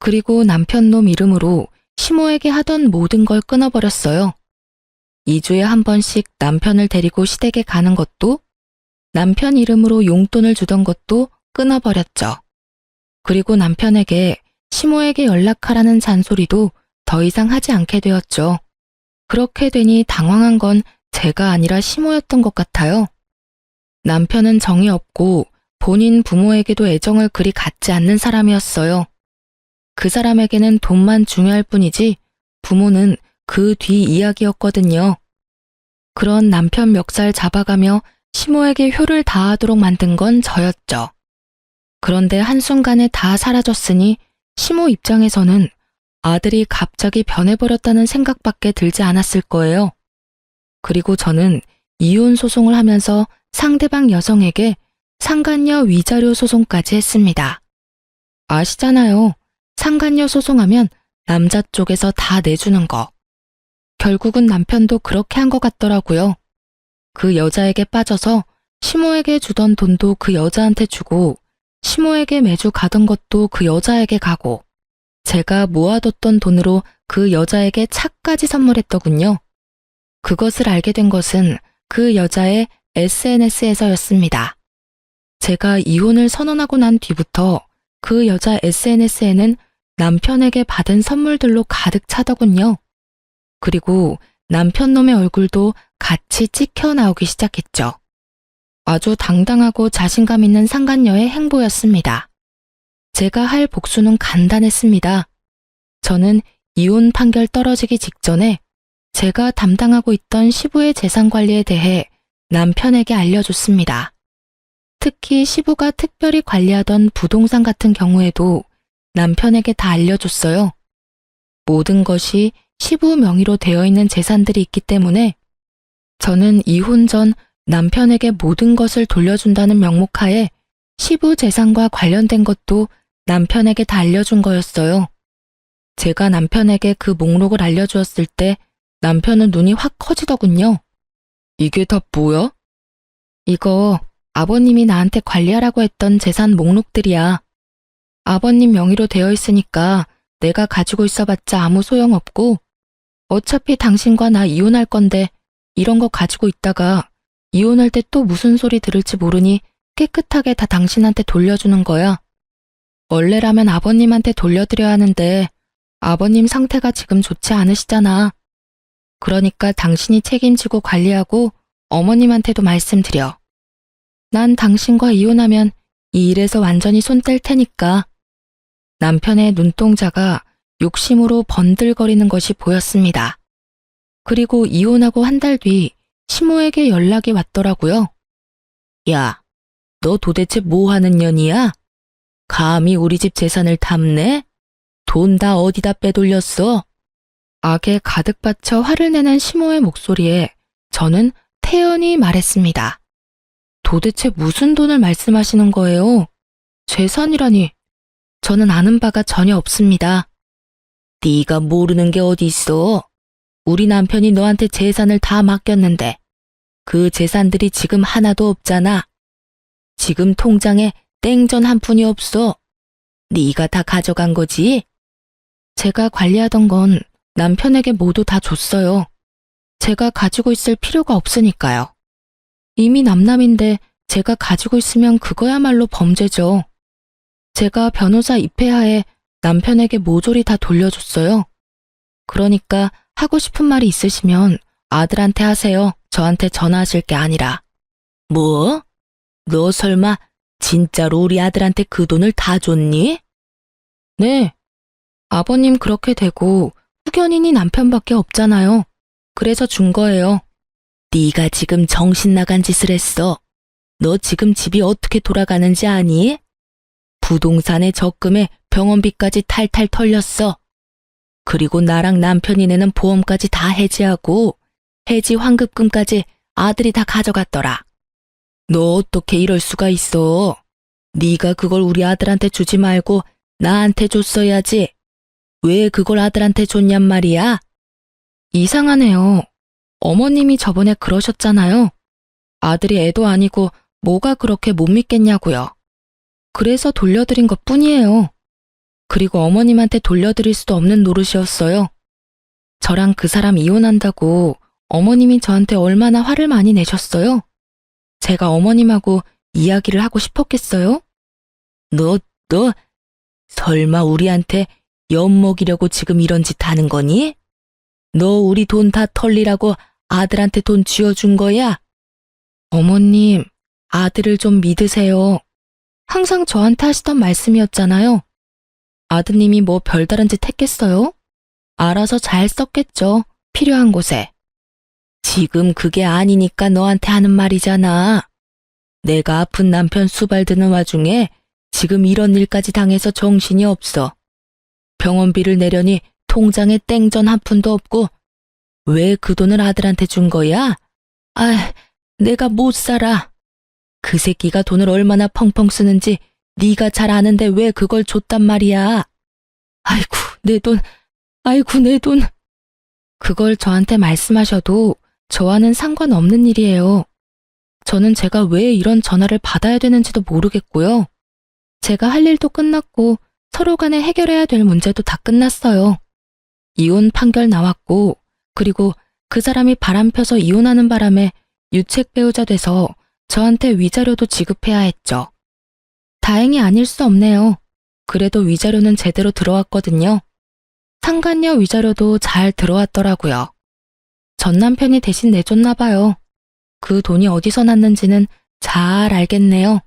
그리고 남편 놈 이름으로 시모에게 하던 모든 걸 끊어버렸어요. 2주에 한 번씩 남편을 데리고 시댁에 가는 것도, 남편 이름으로 용돈을 주던 것도 끊어버렸죠. 그리고 남편에게 시모에게 연락하라는 잔소리도 더 이상 하지 않게 되었죠. 그렇게 되니 당황한 건 제가 아니라 시모였던 것 같아요. 남편은 정이 없고 본인 부모에게도 애정을 그리 갖지 않는 사람이었어요. 그 사람에게는 돈만 중요할 뿐이지 부모는 그 뒤 이야기였거든요. 그런 남편 멱살 잡아가며 시모에게 효를 다하도록 만든 건 저였죠. 그런데 한순간에 다 사라졌으니 시모 입장에서는 아들이 갑자기 변해버렸다는 생각밖에 들지 않았을 거예요. 그리고 저는 이혼 소송을 하면서 상대방 여성에게 상간녀 위자료 소송까지 했습니다. 아시잖아요. 상간녀 소송하면 남자 쪽에서 다 내주는 거. 결국은 남편도 그렇게 한 것 같더라고요. 그 여자에게 빠져서 시모에게 주던 돈도 그 여자한테 주고 시모에게 매주 가던 것도 그 여자에게 가고 제가 모아뒀던 돈으로 그 여자에게 차까지 선물했더군요. 그것을 알게 된 것은 그 여자의 SNS에서였습니다. 제가 이혼을 선언하고 난 뒤부터 그 여자 SNS에는 남편에게 받은 선물들로 가득 차더군요. 그리고 남편 놈의 얼굴도 같이 찍혀 나오기 시작했죠. 아주 당당하고 자신감 있는 상간녀의 행보였습니다. 제가 할 복수는 간단했습니다. 저는 이혼 판결 떨어지기 직전에 제가 담당하고 있던 시부의 재산 관리에 대해 남편에게 알려줬습니다. 특히 시부가 특별히 관리하던 부동산 같은 경우에도 남편에게 다 알려줬어요. 모든 것이 시부 명의로 되어 있는 재산들이 있기 때문에 저는 이혼 전 남편에게 모든 것을 돌려준다는 명목하에 시부 재산과 관련된 것도 남편에게 다 알려준 거였어요. 제가 남편에게 그 목록을 알려주었을 때 남편은 눈이 확 커지더군요. 이게 다 뭐야? 이거 아버님이 나한테 관리하라고 했던 재산 목록들이야. 아버님 명의로 되어 있으니까 내가 가지고 있어봤자 아무 소용없고 어차피 당신과 나 이혼할 건데 이런 거 가지고 있다가 이혼할 때 또 무슨 소리 들을지 모르니 깨끗하게 다 당신한테 돌려주는 거야. 원래라면 아버님한테 돌려드려야 하는데 아버님 상태가 지금 좋지 않으시잖아. 그러니까 당신이 책임지고 관리하고 어머님한테도 말씀드려. 난 당신과 이혼하면 이 일에서 완전히 손 뗄 테니까. 남편의 눈동자가 욕심으로 번들거리는 것이 보였습니다. 그리고 이혼하고 한 달 뒤 시모에게 연락이 왔더라고요. 야, 너 도대체 뭐 하는 년이야? 감히 우리 집 재산을 탐내? 돈 다 어디다 빼돌렸어? 악에 가득 받쳐 화를 내는 시모의 목소리에 저는 태연히 말했습니다. 도대체 무슨 돈을 말씀하시는 거예요? 재산이라니. 저는 아는 바가 전혀 없습니다. 네가 모르는 게 어디 있어? 우리 남편이 너한테 재산을 다 맡겼는데 그 재산들이 지금 하나도 없잖아. 지금 통장에 땡전 한 푼이 없어. 네가 다 가져간 거지? 제가 관리하던 건 남편에게 모두 다 줬어요. 제가 가지고 있을 필요가 없으니까요. 이미 남남인데 제가 가지고 있으면 그거야말로 범죄죠. 제가 변호사 입회하에 남편에게 모조리 다 돌려줬어요. 그러니까 하고 싶은 말이 있으시면 아들한테 하세요. 저한테 전화하실 게 아니라. 뭐? 너 설마 진짜로 우리 아들한테 그 돈을 다 줬니? 네. 아버님 그렇게 되고 후견인이 남편밖에 없잖아요. 그래서 준 거예요. 네가 지금 정신 나간 짓을 했어. 너 지금 집이 어떻게 돌아가는지 아니? 부동산에 적금에 병원비까지 탈탈 털렸어. 그리고 나랑 남편이 내는 보험까지 다 해지하고 해지 환급금까지 아들이 다 가져갔더라. 너 어떻게 이럴 수가 있어? 네가 그걸 우리 아들한테 주지 말고 나한테 줬어야지. 왜 그걸 아들한테 줬냔 말이야? 이상하네요. 어머님이 저번에 그러셨잖아요. 아들이 애도 아니고 뭐가 그렇게 못 믿겠냐고요. 그래서 돌려드린 것 뿐이에요. 그리고 어머님한테 돌려드릴 수도 없는 노릇이었어요. 저랑 그 사람 이혼한다고 어머님이 저한테 얼마나 화를 많이 내셨어요? 제가 어머님하고 이야기를 하고 싶었겠어요? 너 설마 우리한테 엿먹이려고 지금 이런 짓 하는 거니? 너 우리 돈 다 털리라고 아들한테 돈 쥐어준 거야? 어머님, 아들을 좀 믿으세요. 항상 저한테 하시던 말씀이었잖아요. 아드님이 뭐 별다른 짓 했겠어요? 알아서 잘 썼겠죠. 필요한 곳에. 지금 그게 아니니까 너한테 하는 말이잖아. 내가 아픈 남편 수발드는 와중에 지금 이런 일까지 당해서 정신이 없어. 병원비를 내려니 통장에 땡전 한 푼도 없고 왜 그 돈을 아들한테 준 거야? 아, 내가 못 살아. 그 새끼가 돈을 얼마나 펑펑 쓰는지 네가 잘 아는데 왜 그걸 줬단 말이야. 아이고, 내 돈. 아이고, 내 돈. 그걸 저한테 말씀하셔도 저와는 상관없는 일이에요. 저는 제가 왜 이런 전화를 받아야 되는지도 모르겠고요. 제가 할 일도 끝났고 서로 간에 해결해야 될 문제도 다 끝났어요. 이혼 판결 나왔고 그리고 그 사람이 바람 펴서 이혼하는 바람에 유책 배우자 돼서 저한테 위자료도 지급해야 했죠. 다행히 아닐 수 없네요. 그래도 위자료는 제대로 들어왔거든요. 상간녀 위자료도 잘 들어왔더라고요. 전 남편이 대신 내줬나 봐요. 그 돈이 어디서 났는지는 잘 알겠네요.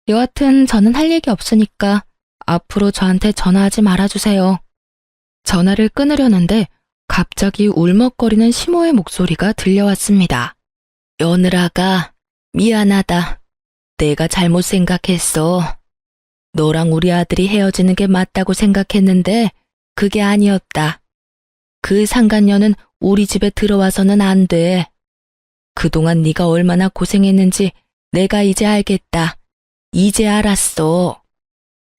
여하튼 저는 할 얘기 없으니까 앞으로 저한테 전화하지 말아주세요. 전화를 끊으려는데 갑자기 울먹거리는 시모의 목소리가 들려왔습니다. 여느라가 미안하다. 내가 잘못 생각했어. 너랑 우리 아들이 헤어지는 게 맞다고 생각했는데 그게 아니었다. 그 상간녀는 우리 집에 들어와서는 안 돼. 그동안 네가 얼마나 고생했는지 내가 이제 알겠다. 이제 알았어.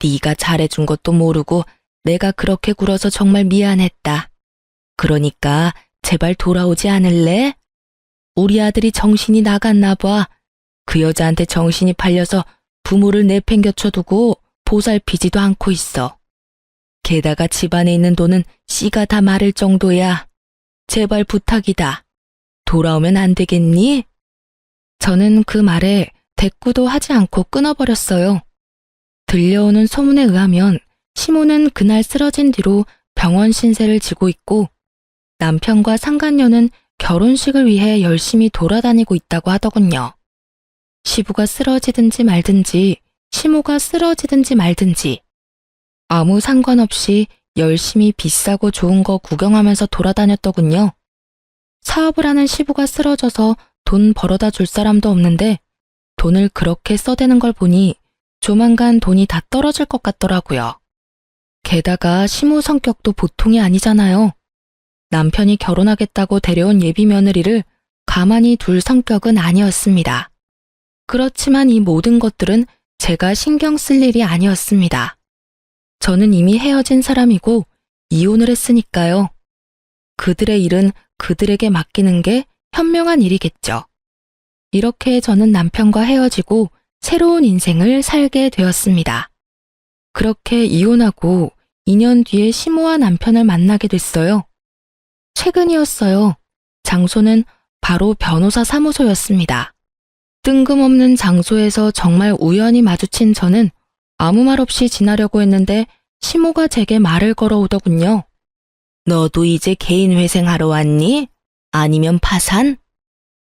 네가 잘해준 것도 모르고 내가 그렇게 굴어서 정말 미안했다. 그러니까 제발 돌아오지 않을래? 우리 아들이 정신이 나갔나 봐. 그 여자한테 정신이 팔려서 부모를 내팽겨쳐두고 보살피지도 않고 있어. 게다가 집안에 있는 돈은 씨가 다 마를 정도야. 제발 부탁이다. 돌아오면 안 되겠니? 저는 그 말에 대꾸도 하지 않고 끊어버렸어요. 들려오는 소문에 의하면 시모는 그날 쓰러진 뒤로 병원 신세를 지고 있고 남편과 상간녀는 결혼식을 위해 열심히 돌아다니고 있다고 하더군요. 시부가 쓰러지든지 말든지 시모가 쓰러지든지 말든지 아무 상관없이 열심히 비싸고 좋은 거 구경하면서 돌아다녔더군요. 사업을 하는 시부가 쓰러져서 돈 벌어다 줄 사람도 없는데 돈을 그렇게 써대는 걸 보니 조만간 돈이 다 떨어질 것 같더라고요. 게다가 시모 성격도 보통이 아니잖아요. 남편이 결혼하겠다고 데려온 예비 며느리를 가만히 둘 성격은 아니었습니다. 그렇지만 이 모든 것들은 제가 신경 쓸 일이 아니었습니다. 저는 이미 헤어진 사람이고 이혼을 했으니까요. 그들의 일은 그들에게 맡기는 게 현명한 일이겠죠. 이렇게 저는 남편과 헤어지고 새로운 인생을 살게 되었습니다. 그렇게 이혼하고 2년 뒤에 시모와 남편을 만나게 됐어요. 최근이었어요. 장소는 바로 변호사 사무소였습니다. 뜬금없는 장소에서 정말 우연히 마주친 저는 아무 말 없이 지나려고 했는데 시모가 제게 말을 걸어오더군요. 너도 이제 개인 회생하러 왔니? 아니면 파산?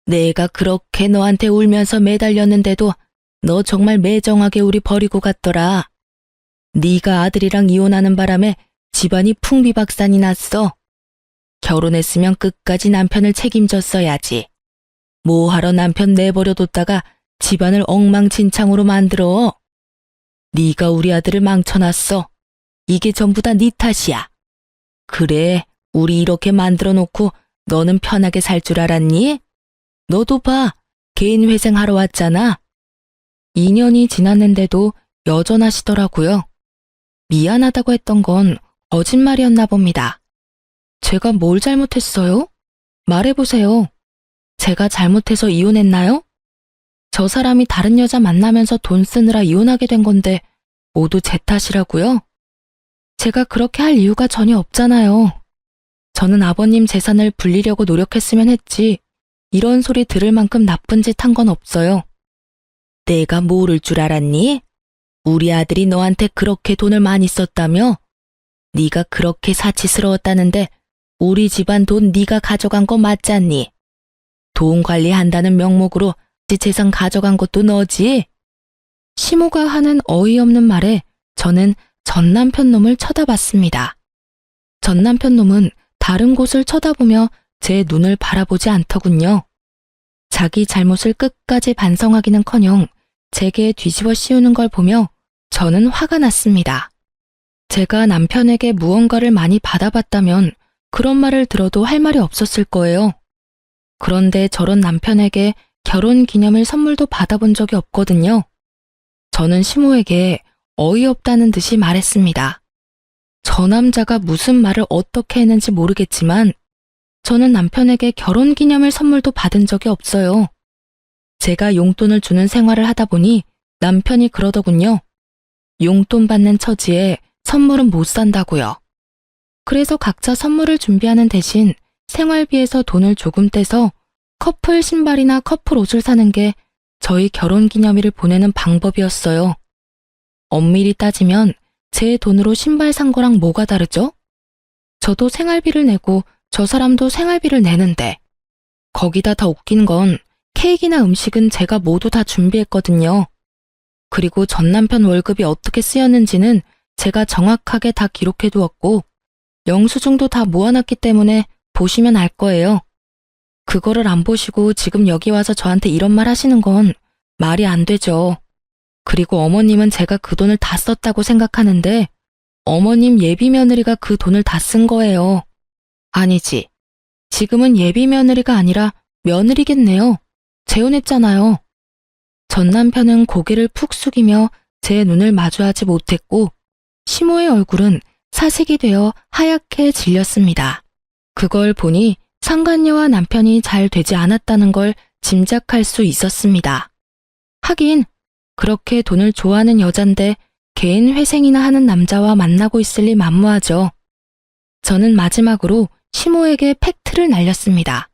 내가 그렇게 너한테 울면서 매달렸는데도 너 정말 매정하게 우리 버리고 갔더라. 네가 아들이랑 이혼하는 바람에 집안이 풍비박산이 났어. 결혼했으면 끝까지 남편을 책임졌어야지. 뭐하러 남편 내버려뒀다가 집안을 엉망진창으로 만들어. 네가 우리 아들을 망쳐놨어. 이게 전부 다 네 탓이야. 그래, 우리 이렇게 만들어 놓고 너는 편하게 살 줄 알았니? 너도 봐, 개인 회생하러 왔잖아. 2년이 지났는데도 여전하시더라고요. 미안하다고 했던 건 거짓말이었나 봅니다. 제가 뭘 잘못했어요? 말해보세요. 제가 잘못해서 이혼했나요? 저 사람이 다른 여자 만나면서 돈 쓰느라 이혼하게 된 건데 모두 제 탓이라고요? 제가 그렇게 할 이유가 전혀 없잖아요. 저는 아버님 재산을 불리려고 노력했으면 했지 이런 소리 들을 만큼 나쁜 짓 한 건 없어요. 내가 모를 줄 알았니? 우리 아들이 너한테 그렇게 돈을 많이 썼다며? 네가 그렇게 사치스러웠다는데 우리 집안 돈 네가 가져간 거 맞잖니? 돈 관리한다는 명목으로 네 재산 가져간 것도 너지? 시모가 하는 어이없는 말에 저는 전 남편 놈을 쳐다봤습니다. 전 남편 놈은 다른 곳을 쳐다보며 제 눈을 바라보지 않더군요. 자기 잘못을 끝까지 반성하기는커녕 제게 뒤집어 씌우는 걸 보며 저는 화가 났습니다. 제가 남편에게 무언가를 많이 받아봤다면 그런 말을 들어도 할 말이 없었을 거예요. 그런데 저런 남편에게 결혼 기념일 선물도 받아본 적이 없거든요. 저는 시모에게 어이없다는 듯이 말했습니다. 저 남자가 무슨 말을 어떻게 했는지 모르겠지만 저는 남편에게 결혼 기념일 선물도 받은 적이 없어요. 제가 용돈을 주는 생활을 하다 보니 남편이 그러더군요. 용돈 받는 처지에 선물은 못 산다고요. 그래서 각자 선물을 준비하는 대신 생활비에서 돈을 조금 떼서 커플 신발이나 커플 옷을 사는 게 저희 결혼 기념일을 보내는 방법이었어요. 엄밀히 따지면 제 돈으로 신발 산 거랑 뭐가 다르죠? 저도 생활비를 내고 저 사람도 생활비를 내는데 거기다 더 웃긴 건 케이크나 음식은 제가 모두 다 준비했거든요. 그리고 전 남편 월급이 어떻게 쓰였는지는 제가 정확하게 다 기록해 두었고 영수증도 다 모아놨기 때문에 보시면 알 거예요. 그거를 안 보시고 지금 여기 와서 저한테 이런 말 하시는 건 말이 안 되죠. 그리고 어머님은 제가 그 돈을 다 썼다고 생각하는데 어머님 예비 며느리가 그 돈을 다 쓴 거예요. 아니지. 지금은 예비 며느리가 아니라 며느리겠네요. 재혼했잖아요. 전 남편은 고개를 푹 숙이며 제 눈을 마주하지 못했고 시모의 얼굴은 사색이 되어 하얗게 질렸습니다. 그걸 보니 상간녀와 남편이 잘 되지 않았다는 걸 짐작할 수 있었습니다. 하긴 그렇게 돈을 좋아하는 여잔데 개인 회생이나 하는 남자와 만나고 있을 리 만무하죠. 저는 마지막으로 시모에게 팩트를 날렸습니다.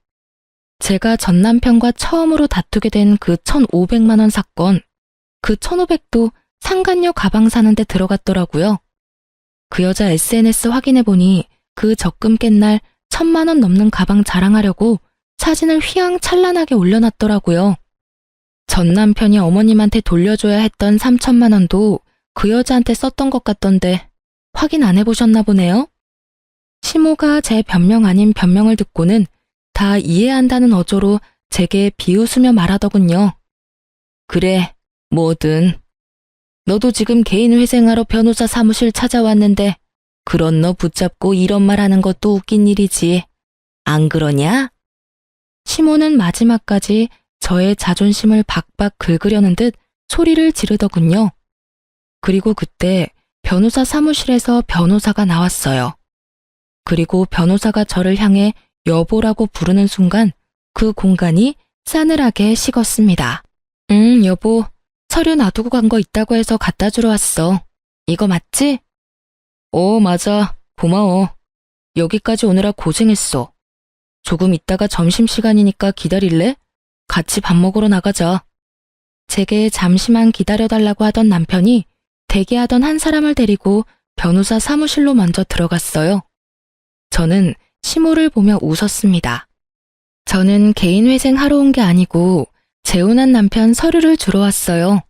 제가 전 남편과 처음으로 다투게 된 그 1,500만 원 사건, 그 1,500도 상간녀 가방 사는데 들어갔더라고요. 그 여자 SNS 확인해보니 그 적금 깬 날 1,000만 원 넘는 가방 자랑하려고 사진을 휘황찬란하게 올려놨더라고요. 전 남편이 어머님한테 돌려줘야 했던 3,000만 원도 그 여자한테 썼던 것 같던데 확인 안 해보셨나 보네요? 시모가 제 변명 아닌 변명을 듣고는 다 이해한다는 어조로 제게 비웃으며 말하더군요. 그래, 뭐든. 너도 지금 개인 회생하러 변호사 사무실 찾아왔는데 그런 너 붙잡고 이런 말 하는 것도 웃긴 일이지. 안 그러냐? 시모는 마지막까지 저의 자존심을 박박 긁으려는 듯 소리를 지르더군요. 그리고 그때 변호사 사무실에서 변호사가 나왔어요. 그리고 변호사가 저를 향해 여보라고 부르는 순간 그 공간이 싸늘하게 식었습니다. 여보, 서류 놔두고 간 거 있다고 해서 갖다 주러 왔어. 이거 맞지? 맞아. 고마워. 여기까지 오느라 고생했어. 조금 있다가 점심시간이니까 기다릴래? 같이 밥 먹으러 나가자. 제게 잠시만 기다려달라고 하던 남편이 대기하던 한 사람을 데리고 변호사 사무실로 먼저 들어갔어요. 저는 시모를 보며 웃었습니다. 저는 개인 회생하러 온 게 아니고 재혼한 남편 서류를 주러 왔어요.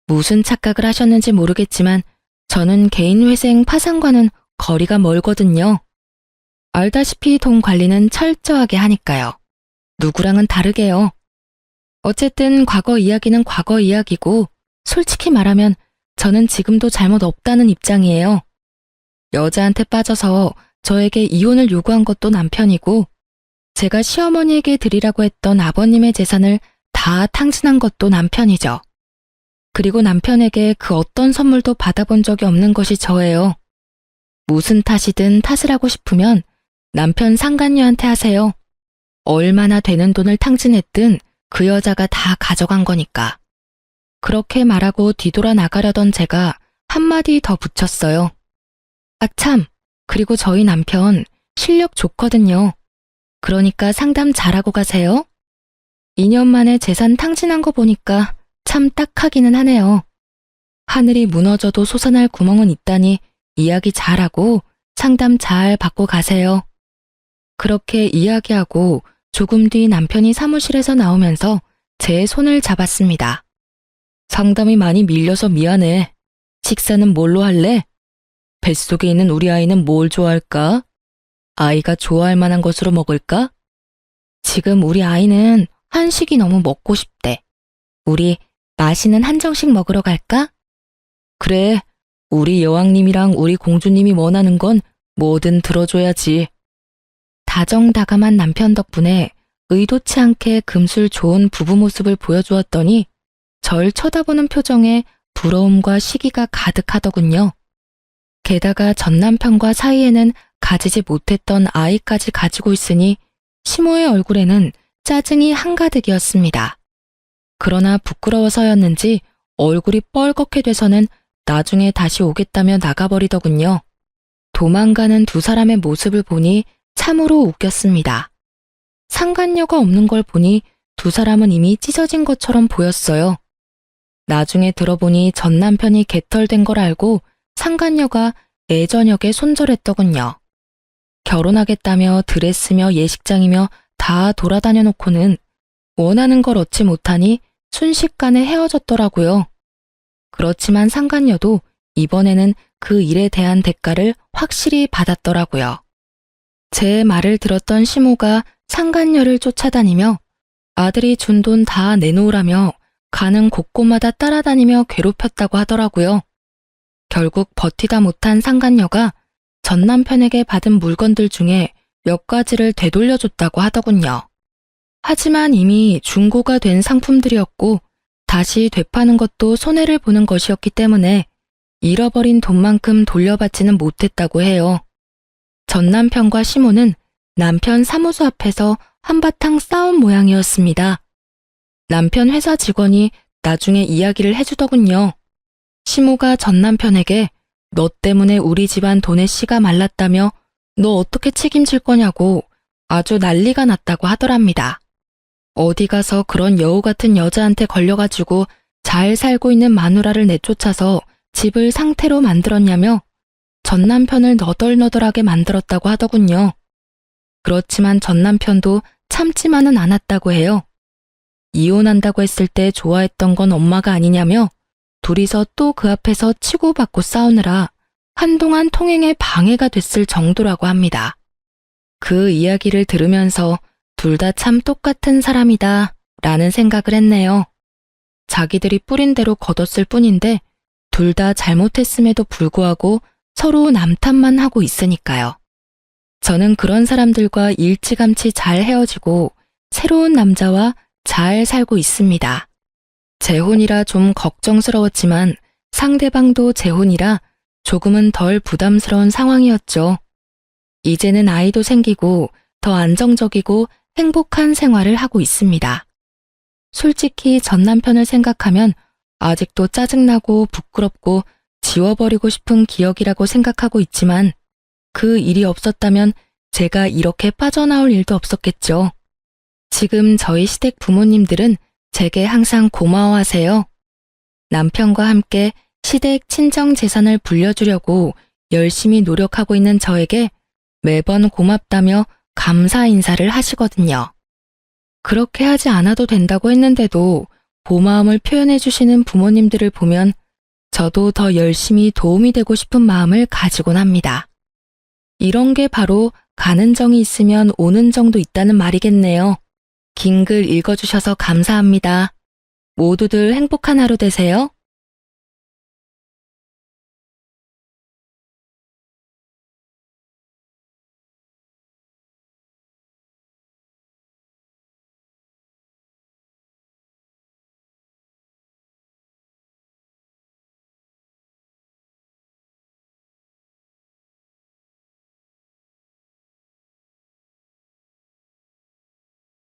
무슨 착각을 하셨는지 모르겠지만 저는 개인 회생 파산과는 거리가 멀거든요. 알다시피 돈 관리는 철저하게 하니까요. 누구랑은 다르게요. 어쨌든 과거 이야기는 과거 이야기고 솔직히 말하면 저는 지금도 잘못 없다는 입장이에요. 여자한테 빠져서 저에게 이혼을 요구한 것도 남편이고 제가 시어머니에게 드리라고 했던 아버님의 재산을 다 탕진한 것도 남편이죠. 그리고 남편에게 그 어떤 선물도 받아본 적이 없는 것이 저예요. 무슨 탓이든 탓을 하고 싶으면 남편 상간녀한테 하세요. 얼마나 되는 돈을 탕진했든 그 여자가 다 가져간 거니까. 그렇게 말하고 뒤돌아 나가려던 제가 한마디 더 붙였어요. 아 참, 그리고 저희 남편 실력 좋거든요. 그러니까 상담 잘하고 가세요. 2년 만에 재산 탕진한 거 보니까 참 딱하기는 하네요. 하늘이 무너져도 솟아날 구멍은 있다니 이야기 잘하고 상담 잘 받고 가세요. 그렇게 이야기하고 조금 뒤 남편이 사무실에서 나오면서 제 손을 잡았습니다. 상담이 많이 밀려서 미안해. 식사는 뭘로 할래? 뱃속에 있는 우리 아이는 뭘 좋아할까? 아이가 좋아할 만한 것으로 먹을까? 지금 우리 아이는 한식이 너무 먹고 싶대. 우리 맛있는 한정식 먹으러 갈까? 그래, 우리 여왕님이랑 우리 공주님이 원하는 건 뭐든 들어줘야지. 다정다감한 남편 덕분에 의도치 않게 금술 좋은 부부 모습을 보여주었더니 절 쳐다보는 표정에 부러움과 시기가 가득하더군요. 게다가 전 남편과 사이에는 가지지 못했던 아이까지 가지고 있으니 시모의 얼굴에는 짜증이 한가득이었습니다. 그러나 부끄러워서였는지 얼굴이 뻘겋게 돼서는 나중에 다시 오겠다며 나가버리더군요. 도망가는 두 사람의 모습을 보니 참으로 웃겼습니다. 상간녀가 없는 걸 보니 두 사람은 이미 찢어진 것처럼 보였어요. 나중에 들어보니 전 남편이 개털된 걸 알고 상간녀가 애저녁에 손절했더군요. 결혼하겠다며 드레스며 예식장이며 다 돌아다녀 놓고는 원하는 걸 얻지 못하니 순식간에 헤어졌더라고요. 그렇지만 상간녀도 이번에는 그 일에 대한 대가를 확실히 받았더라고요. 제 말을 들었던 시모가 상간녀를 쫓아다니며 아들이 준 돈 다 내놓으라며 가는 곳곳마다 따라다니며 괴롭혔다고 하더라고요. 결국 버티다 못한 상간녀가 전 남편에게 받은 물건들 중에 몇 가지를 되돌려줬다고 하더군요. 하지만 이미 중고가 된 상품들이었고 다시 되파는 것도 손해를 보는 것이었기 때문에 잃어버린 돈만큼 돌려받지는 못했다고 해요. 전 남편과 시모는 남편 사무소 앞에서 한바탕 싸운 모양이었습니다. 남편 회사 직원이 나중에 이야기를 해주더군요. 시모가 전 남편에게 너 때문에 우리 집안 돈의 씨가 말랐다며 너 어떻게 책임질 거냐고 아주 난리가 났다고 하더랍니다. 어디 가서 그런 여우 같은 여자한테 걸려가지고 잘 살고 있는 마누라를 내쫓아서 집을 상태로 만들었냐며 전 남편을 너덜너덜하게 만들었다고 하더군요. 그렇지만 전 남편도 참지만은 않았다고 해요. 이혼한다고 했을 때 좋아했던 건 엄마가 아니냐며 둘이서 또 그 앞에서 치고받고 싸우느라 한동안 통행에 방해가 됐을 정도라고 합니다. 그 이야기를 들으면서 둘 다 참 똑같은 사람이다 라는 생각을 했네요. 자기들이 뿌린 대로 거뒀을 뿐인데 둘 다 잘못했음에도 불구하고 서로 남탓만 하고 있으니까요. 저는 그런 사람들과 일찌감치 잘 헤어지고 새로운 남자와 잘 살고 있습니다. 재혼이라 좀 걱정스러웠지만 상대방도 재혼이라 조금은 덜 부담스러운 상황이었죠. 이제는 아이도 생기고 더 안정적이고 행복한 생활을 하고 있습니다. 솔직히 전 남편을 생각하면 아직도 짜증나고 부끄럽고 지워버리고 싶은 기억이라고 생각하고 있지만 그 일이 없었다면 제가 이렇게 빠져나올 일도 없었겠죠. 지금 저희 시댁 부모님들은 제게 항상 고마워하세요. 남편과 함께 시댁 친정 재산을 불려주려고 열심히 노력하고 있는 저에게 매번 고맙다며 감사 인사를 하시거든요. 그렇게 하지 않아도 된다고 했는데도 고마움을 표현해 주시는 부모님들을 보면 저도 더 열심히 도움이 되고 싶은 마음을 가지곤 합니다. 이런 게 바로 가는 정이 있으면 오는 정도 있다는 말이겠네요. 긴 글 읽어주셔서 감사합니다. 모두들 행복한 하루 되세요.